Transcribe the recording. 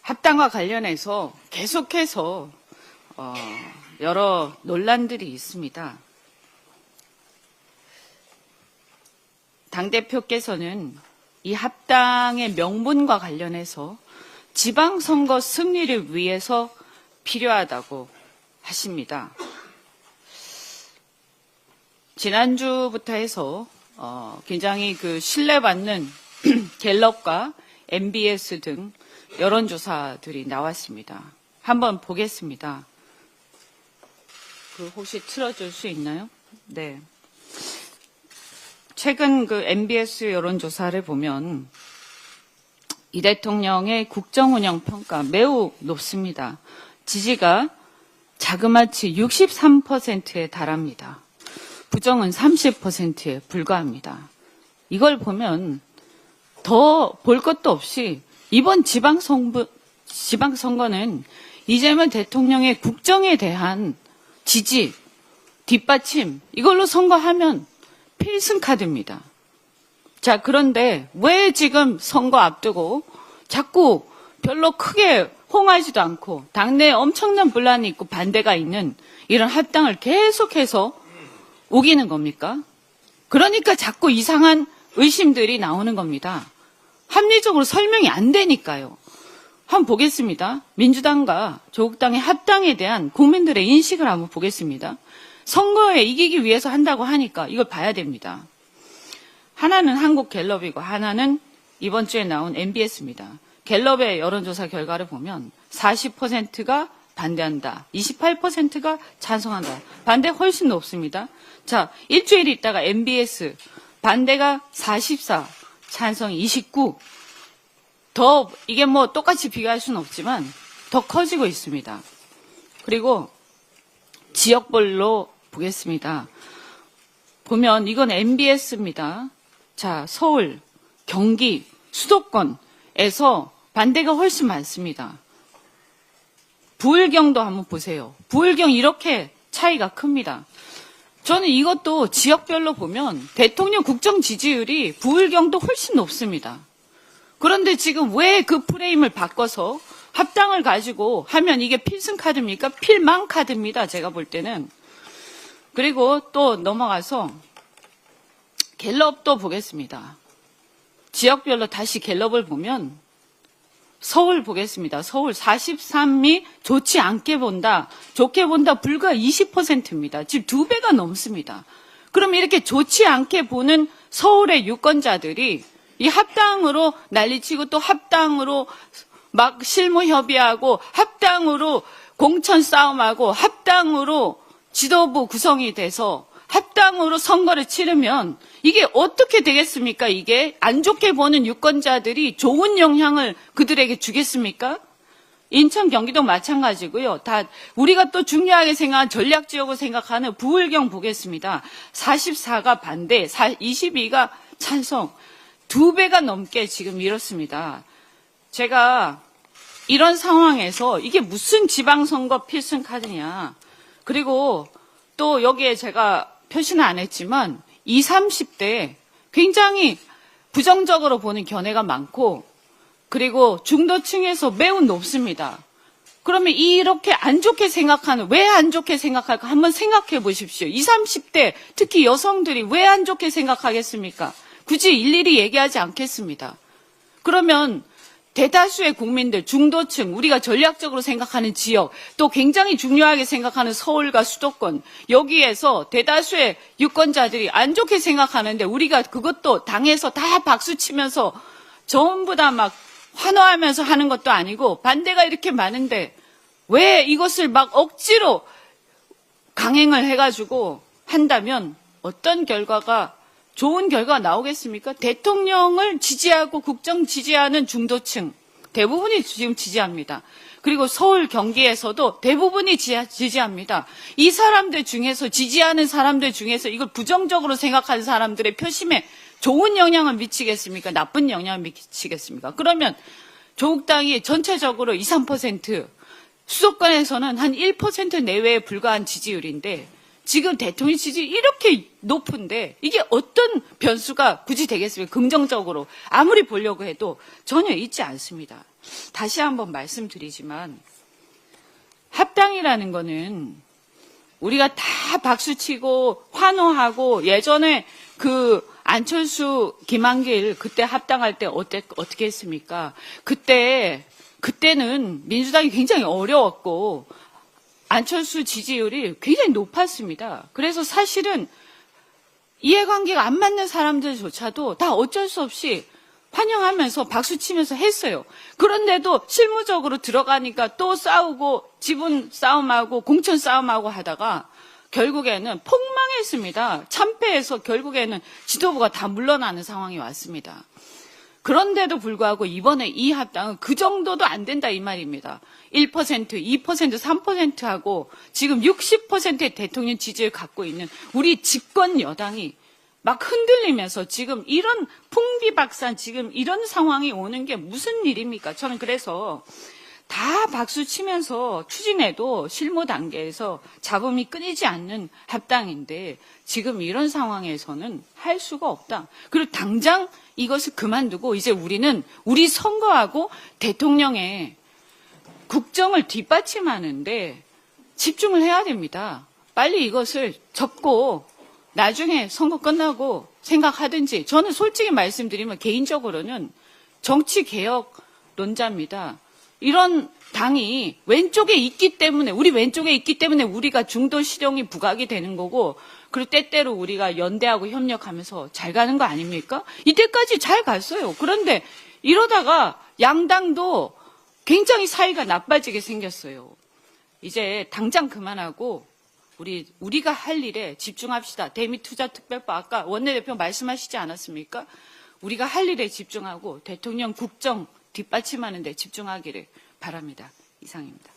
합당과 관련해서 계속해서 여러 논란들이 있습니다. 당대표께서는 이 합당의 명분과 관련해서 지방선거 승리를 위해서 필요하다고 하십니다. 지난주부터 해서 굉장히 신뢰받는 갤럽과 MBS 등 여론조사들이 나왔습니다. 한번 보겠습니다. 혹시 틀어줄 수 있나요? 네. 최근 MBS 여론조사를 보면 이 대통령의 국정운영 평가 매우 높습니다. 지지가 자그마치 63%에 달합니다. 부정은 30%에 불과합니다. 이걸 보면 더 볼 것도 없이 이번 지방선거는 이재명 대통령의 국정에 대한 지지, 뒷받침 이걸로 선거하면 필승카드입니다. 자, 그런데 왜 지금 선거 앞두고 자꾸 별로 크게 홍하지도 않고 당내에 엄청난 분란이 있고 반대가 있는 이런 합당을 계속해서 우기는 겁니까? 그러니까 자꾸 이상한 의심들이 나오는 겁니다. 합리적으로 설명이 안 되니까요. 한번 보겠습니다. 민주당과 조국당의 합당에 대한 국민들의 인식을 한번 보겠습니다. 선거에 이기기 위해서 한다고 하니까 이걸 봐야 됩니다. 하나는 한국갤럽이고 하나는 이번 주에 나온 MBS입니다. 갤럽의 여론조사 결과를 보면 40%가 반대한다. 28%가 찬성한다. 반대 훨씬 높습니다. 자, 일주일 있다가 MBS 반대가 44, 찬성이 29. 더 이게 똑같이 비교할 수는 없지만 더 커지고 있습니다. 그리고 지역별로 보겠습니다. 보면 이건 MBS입니다. 자, 서울, 경기, 수도권에서 반대가 훨씬 많습니다. 부울경도 한번 보세요. 부울경 이렇게 차이가 큽니다. 저는 이것도 지역별로 보면 대통령 국정 지지율이 부울경도 훨씬 높습니다. 그런데 지금 왜 그 프레임을 바꿔서 합당을 가지고 하면 이게 필승카드입니까? 필망카드입니다. 제가 볼 때는. 그리고 또 넘어가서 갤럽도 보겠습니다. 지역별로 다시 갤럽을 보면 서울 보겠습니다. 서울 43이 좋지 않게 본다, 좋게 본다 불과 20%입니다. 지금 2배가 넘습니다. 그럼 이렇게 좋지 않게 보는 서울의 유권자들이 이 합당으로 난리치고 또 합당으로 막 실무 협의하고 합당으로 공천 싸움하고 합당으로 지도부 구성이 돼서 합당으로 선거를 치르면 이게 어떻게 되겠습니까? 이게 안 좋게 보는 유권자들이 좋은 영향을 그들에게 주겠습니까? 인천, 경기도 마찬가지고요. 다 우리가 또 중요하게 생각한 전략지역으로 생각하는 부울경 보겠습니다. 44가 반대, 22가 찬성. 2배가 넘게 지금 이렇습니다. 제가 이런 상황에서 이게 무슨 지방선거 필승카드냐. 그리고 또 여기에 제가 표시는 안 했지만 20, 30대 굉장히 부정적으로 보는 견해가 많고 그리고 중도층에서 매우 높습니다. 그러면 이렇게 안 좋게 생각하는, 왜 안 좋게 생각할까 한번 생각해 보십시오. 20, 30대 특히 여성들이 왜 안 좋게 생각하겠습니까? 굳이 일일이 얘기하지 않겠습니다. 그러면 대다수의 국민들, 중도층, 우리가 전략적으로 생각하는 지역, 또 굉장히 중요하게 생각하는 서울과 수도권, 여기에서 대다수의 유권자들이 안 좋게 생각하는데 우리가 그것도 당에서 다 박수치면서 전부 다 막 환호하면서 하는 것도 아니고 반대가 이렇게 많은데 왜 이것을 막 억지로 강행을 해가지고 한다면 어떤 결과가 좋은 결과가 나오겠습니까? 대통령을 지지하고 국정 지지하는 중도층 대부분이 지금 지지합니다. 그리고 서울, 경기에서도 대부분이 지지합니다. 이 사람들 중에서 지지하는 사람들 중에서 이걸 부정적으로 생각하는 사람들의 표심에 좋은 영향을 미치겠습니까? 나쁜 영향을 미치겠습니까? 그러면 조국당이 전체적으로 2, 3%, 수도권에서는 한 1% 내외에 불과한 지지율인데 지금 대통령 지지 이렇게 높은데 이게 어떤 변수가 굳이 되겠습니까? 긍정적으로 아무리 보려고 해도 전혀 있지 않습니다. 다시 한번 말씀드리지만 합당이라는 거는 우리가 다 박수치고 환호하고 예전에 그 안철수, 김한길 그때 합당할 때 어떻게 했습니까? 그때는 민주당이 굉장히 어려웠고 안철수 지지율이 굉장히 높았습니다. 그래서 사실은 이해관계가 안 맞는 사람들조차도 다 어쩔 수 없이 환영하면서 박수치면서 했어요. 그런데도 실무적으로 들어가니까 또 싸우고 지분 싸움하고 공천 싸움하고 하다가 결국에는 폭망했습니다. 참패해서 결국에는 지도부가 다 물러나는 상황이 왔습니다. 그런데도 불구하고 이번에 이 합당은 그 정도도 안 된다 이 말입니다. 1%, 2%, 3%하고 지금 60%의 대통령 지지를 갖고 있는 우리 집권 여당이 막 흔들리면서 지금 이런 풍비박산 지금 이런 상황이 오는 게 무슨 일입니까? 저는 그래서 다 박수 치면서 추진해도 실무 단계에서 잡음이 끊이지 않는 합당인데 지금 이런 상황에서는 할 수가 없다. 그리고 당장 이것을 그만두고 이제 우리는 우리 선거하고 대통령의 국정을 뒷받침하는데 집중을 해야 됩니다. 빨리 이것을 접고 나중에 선거 끝나고 생각하든지 저는 솔직히 말씀드리면 개인적으로는 정치개혁론자입니다. 이런 당이 왼쪽에 있기 때문에 우리 왼쪽에 있기 때문에 우리가 중도 실용이 부각이 되는 거고 그리고 때때로 우리가 연대하고 협력하면서 잘 가는 거 아닙니까? 이때까지 잘 갔어요. 그런데 이러다가 양당도 굉장히 사이가 나빠지게 생겼어요. 이제 당장 그만하고 우리가 할 일에 집중합시다. 대미투자특별법 아까 원내대표 말씀하시지 않았습니까? 우리가 할 일에 집중하고 대통령 국정 뒷받침하는 데 집중하기를 바랍니다. 이상입니다.